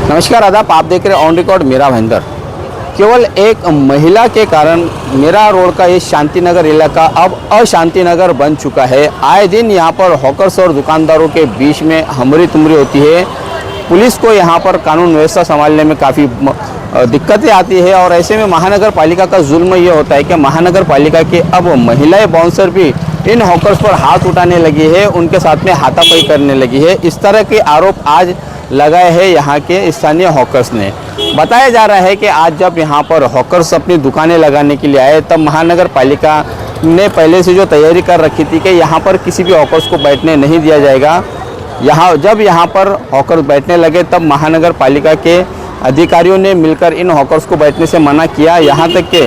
नमस्कार आदाब, आप देख रहे हैं ऑन रिकॉर्ड मेरा भाईंदर। केवल एक महिला के कारण मेरा रोड का ये शांति नगर इलाका अब अशांति नगर बन चुका है। आए दिन यहाँ पर हॉकर्स और दुकानदारों के बीच में हमरी तुमरी होती है। पुलिस को यहाँ पर कानून व्यवस्था संभालने में काफ़ी दिक्कतें आती है और ऐसे में महानगर पालिका का जुल्म ये होता है कि महानगर पालिका के अब महिलाएं बाउंसर भी इन हॉकर्स पर हाथ उठाने लगी है, उनके साथ में हाथापाई करने लगी है। इस तरह के आरोप आज लगाए हैं यहाँ के स्थानीय हॉकर्स ने। बताया जा रहा है कि आज जब यहाँ पर हॉकर्स अपनी दुकानें लगाने के लिए आए तब महानगर पालिका ने पहले से जो तैयारी कर रखी थी कि यहाँ पर किसी भी हॉकर्स को बैठने नहीं दिया जाएगा। जब यहाँ पर हॉकर्स बैठने लगे तब महानगर पालिका के अधिकारियों ने मिलकर इन हॉकर्स को बैठने से मना किया। यहाँ तक कि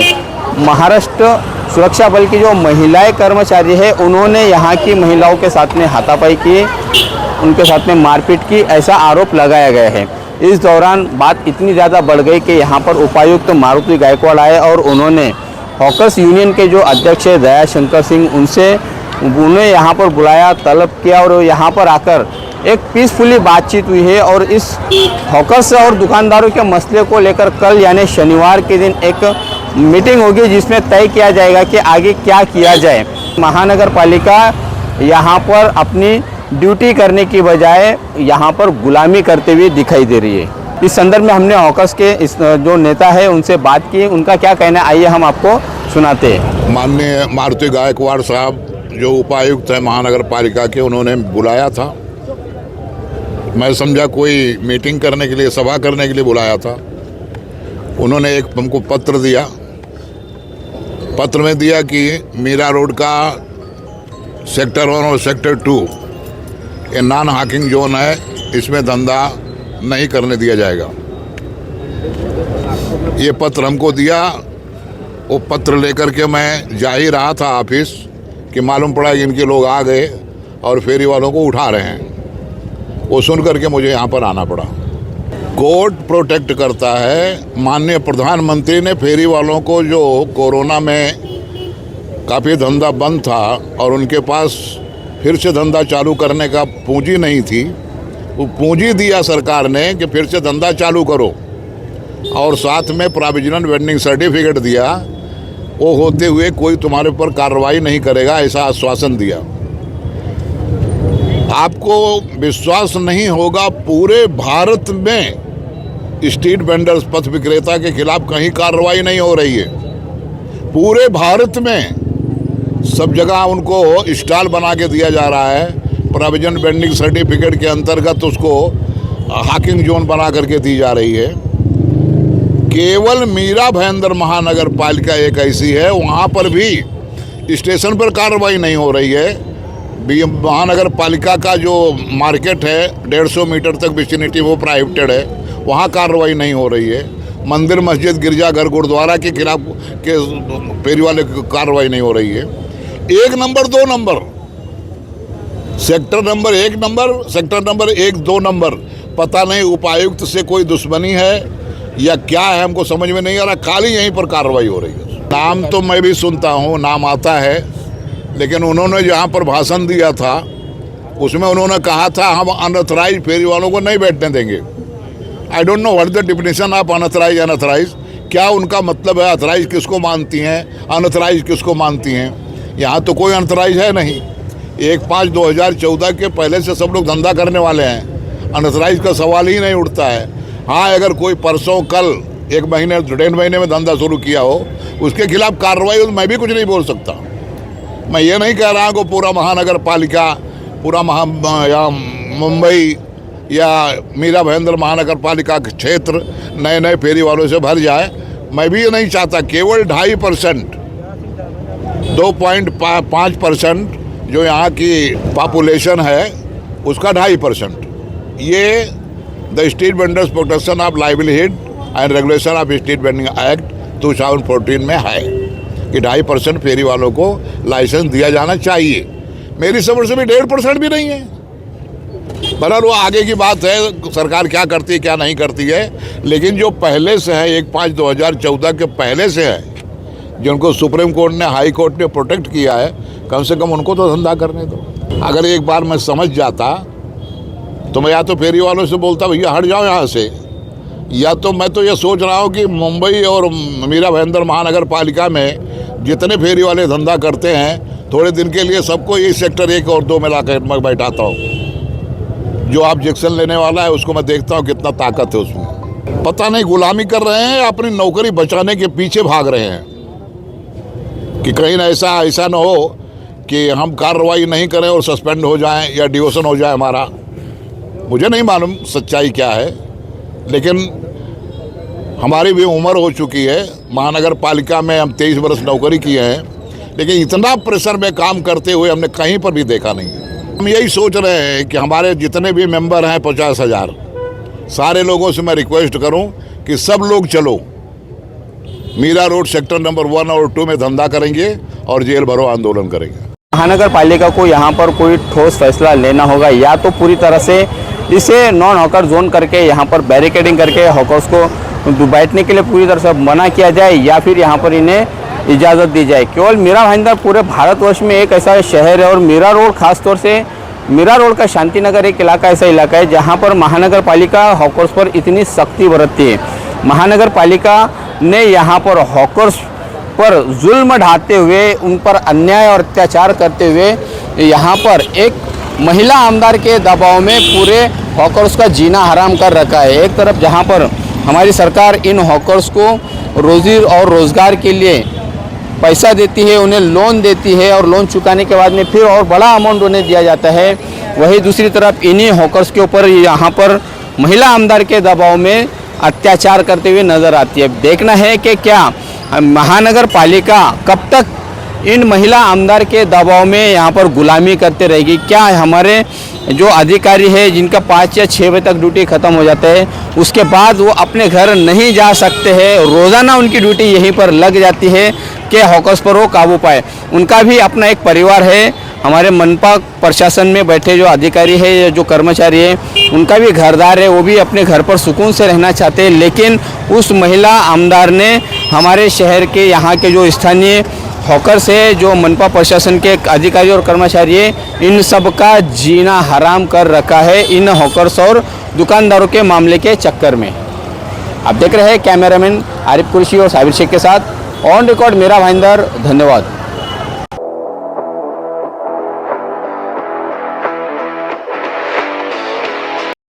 महाराष्ट्र सुरक्षा बल की जो महिलाएं कर्मचारी है उन्होंने यहाँ की महिलाओं के साथ में हाथापाई की, उनके साथ में मारपीट की, ऐसा आरोप लगाया गया है। इस दौरान बात इतनी ज़्यादा बढ़ गई कि यहाँ पर उपायुक्त मारुति गायकवाड़ आए और उन्होंने हॉकर्स यूनियन के जो अध्यक्ष है दया शंकर सिंह उन्हें यहाँ पर बुलाया, तलब किया और यहाँ पर आकर एक पीसफुली बातचीत हुई है। और इस हॉकर्स और दुकानदारों के मसले को लेकर कल यानी शनिवार के दिन एक मीटिंग होगी जिसमें तय किया जाएगा कि आगे क्या किया जाए। महानगर पालिका यहाँ पर अपनी ड्यूटी करने की बजाय यहाँ पर गुलामी करते हुए दिखाई दे रही है। इस संदर्भ में हमने हॉकर्स के जो नेता है उनसे बात की, उनका क्या कहना है आइए हम आपको सुनाते हैं। माननीय मारुति गायकवाड़ साहब जो उपायुक्त है महानगर पालिका के, उन्होंने बुलाया था। मैं समझा कोई मीटिंग करने के लिए, सभा करने के लिए बुलाया था। उन्होंने एक हमको पत्र दिया। पत्र में दिया कि मीरा रोड का सेक्टर 1 और सेक्टर 2 ये नॉन हाकिंग जोन है, इसमें धंधा नहीं करने दिया जाएगा। ये पत्र हमको दिया। वो पत्र लेकर के मैं जा ही रहा था ऑफिस कि मालूम पड़ा कि इनके लोग आ गए और फेरी वालों को उठा रहे हैं। वो सुन करके मुझे यहाँ पर आना पड़ा। कोर्ट प्रोटेक्ट करता है। माननीय प्रधानमंत्री ने फेरी वालों को, जो कोरोना में काफ़ी धंधा बंद था और उनके पास फिर से धंधा चालू करने का पूंजी नहीं थी, वो पूंजी दिया सरकार ने कि फिर से धंधा चालू करो, और साथ में प्रोविजनल वेंडिंग सर्टिफिकेट दिया। वो होते हुए कोई तुम्हारे ऊपर कार्रवाई नहीं करेगा, ऐसा आश्वासन दिया। आपको विश्वास नहीं होगा, पूरे भारत में स्ट्रीट वेंडर्स, पथ विक्रेता के खिलाफ कहीं कार्रवाई नहीं हो रही है। पूरे भारत में सब जगह उनको स्टॉल बना के दिया जा रहा है। प्रोविजन वेंडिंग सर्टिफिकेट के अंतर्गत उसको हाकिंग जोन बना करके दी जा रही है। केवल मीरा भाईंदर महानगर पालिका एक ऐसी है, वहाँ पर भी स्टेशन पर कार्रवाई नहीं हो रही है। महानगर पालिका का जो मार्केट है 150 मीटर तक विसिनिटी वो प्राइवेटेड है, वहाँ कार्रवाई नहीं हो रही है। मंदिर, मस्जिद, गिरजाघर, गुरुद्वारा के खिलाफ के फेरी वाले कार्रवाई नहीं हो रही है। 1 number 2 number, sector number 1 number, sector number 1 2 number, पता नहीं उपायुक्त से कोई दुश्मनी है या क्या है, हमको समझ में नहीं आ रहा। खाली यहीं पर कार्रवाई हो रही है। नाम तो मैं भी सुनता हूँ, नाम आता है, लेकिन उन्होंने जहाँ पर भाषण दिया था उसमें उन्होंने कहा था हम अनऑथराइज फेरी वालों को नहीं बैठने देंगे। I don't know what the definition of unauthorise. Unauthorise क्या उनका मतलब है? ऑथराइज किसको मानती हैं, अनऑथराइज किसको मानती हैं? यहाँ तो कोई अनऑथराइज है नहीं। 1/5/2014 के पहले से सब लोग धंधा करने वाले हैं, अनऑथराइज का सवाल ही नहीं उठता है। हाँ, अगर कोई परसों, कल, 1 महीने, 1.5 महीने में धंधा शुरू किया हो, उसके खिलाफ कार्रवाई हो तो मैं भी कुछ नहीं बोल सकता। मैं ये नहीं कह रहा हूँ कि पूरा महानगर पालिका, पूरा या मुंबई या मीरा भाईंदर महानगर पालिका के क्षेत्र नए नए फेरी वालों से भर जाए। मैं भी ये नहीं चाहता। केवल 2.5%, 2.5% जो यहाँ की पॉपुलेशन है उसका 2.5%, ये the street vendors protection of livelihood and regulation of street vending act 2014 में है कि 2.5% फेरी वालों को लाइसेंस दिया जाना चाहिए। मेरी समझ से भी 1.5% भी नहीं है। बहरहाल वो आगे की बात है, सरकार क्या करती है क्या नहीं करती है। लेकिन जो पहले से है 1/5/2014 के पहले से है, जिनको सुप्रीम कोर्ट ने, हाई कोर्ट ने प्रोटेक्ट किया है, कम से कम उनको तो धंधा करने दो। अगर एक बार मैं समझ जाता तो मैं या तो फेरी वालों से बोलता भैया हट जाओ यहाँ से, या तो मैं तो ये सोच रहा हूँ कि मुंबई और मीरा भाईंदर महानगर पालिका में जितने फेरी वाले धंधा करते हैं, थोड़े दिन के लिए सबको ये सेक्टर 1 और 2 में ला कर मैं बैठाता हूँ। जो ऑब्जेक्शन लेने वाला है उसको मैं देखता हूँ कितना ताकत है उसमें। पता नहीं गुलामी कर रहे हैं या अपनी नौकरी बचाने के पीछे भाग रहे हैं कि कहीं ऐसा ना हो कि हम कार्रवाई नहीं करें और सस्पेंड हो जाएं या डिवोशन हो जाए हमारा। मुझे नहीं मालूम सच्चाई क्या है, लेकिन हमारी भी उम्र हो चुकी है। महानगर पालिका में हम 23 वर्ष नौकरी किए हैं, लेकिन इतना प्रेशर में काम करते हुए हमने कहीं पर भी देखा नहीं। हम यही सोच रहे हैं कि हमारे जितने भी मेंबर हैं 50,000, सारे लोगों से मैं रिक्वेस्ट करूं कि सब लोग चलो, मीरा रोड सेक्टर नंबर 1 और 2 में धंधा करेंगे और जेल भरो आंदोलन करेंगे। महानगर पालिका को यहाँ पर कोई ठोस फैसला लेना होगा, या तो पूरी तरह से इसे नॉन हॉकर जोन करके यहाँ पर बैरिकेडिंग करके हॉकर्स को बैठने के लिए पूरी तरह से मना किया जाए, या फिर यहाँ पर इन्हें इजाज़त दी जाए। केवल मीरा भाईंदर पूरे भारतवर्ष में एक ऐसा शहर है, और मीरा रोड खासतौर से मीरा रोड का शांतिनगर एक इलाका ऐसा इलाका है जहाँ पर महानगर पालिका हॉकर्स पर इतनी सख्ती बरतती है। महानगर पालिका ने यहाँ पर हॉकर्स पर जुल्म ढाते हुए, उन पर अन्याय और अत्याचार करते हुए यहाँ पर एक महिला आमदार के दबाव में पूरे हॉकर्स का जीना हराम कर रखा है। एक तरफ जहाँ पर हमारी सरकार इन हॉकर्स को रोज़ी और रोज़गार के लिए पैसा देती है, उन्हें लोन देती है, और लोन चुकाने के बाद में फिर और बड़ा अमाउंट उन्हें दिया जाता है, वहीं दूसरी तरफ इन्हीं हॉकर्स के ऊपर यहाँ पर महिला आमदार के दबाव में अत्याचार करते हुए नज़र आती है। देखना है कि क्या महानगर पालिका कब तक इन महिला आमदार के दबाव में यहाँ पर गुलामी करते रहेगी। क्या हमारे जो अधिकारी है जिनका 5 या 6 बजे तक ड्यूटी ख़त्म हो जाता है, उसके बाद वो अपने घर नहीं जा सकते हैं, रोज़ाना उनकी ड्यूटी यहीं पर लग जाती है कि हॉकर्स पर वो काबू पाए। उनका भी अपना एक परिवार है। हमारे मनपा प्रशासन में बैठे जो अधिकारी है, जो कर्मचारी है, उनका भी घरदार है, वो भी अपने घर पर सुकून से रहना चाहते हैं। लेकिन उस महिला आमदार ने हमारे शहर के यहाँ के जो स्थानीय हॉकर्स है, जो मनपा प्रशासन के अधिकारी और कर्मचारी है, इन सब का जीना हराम कर रखा है इन हॉकर्स और दुकानदारों के मामले के चक्कर में। आप देख रहे हैं कैमरामैन आरिफ कुरैशी और साबिर शेख के साथ ऑन रिकॉर्ड मेरा भाईंदर। धन्यवाद।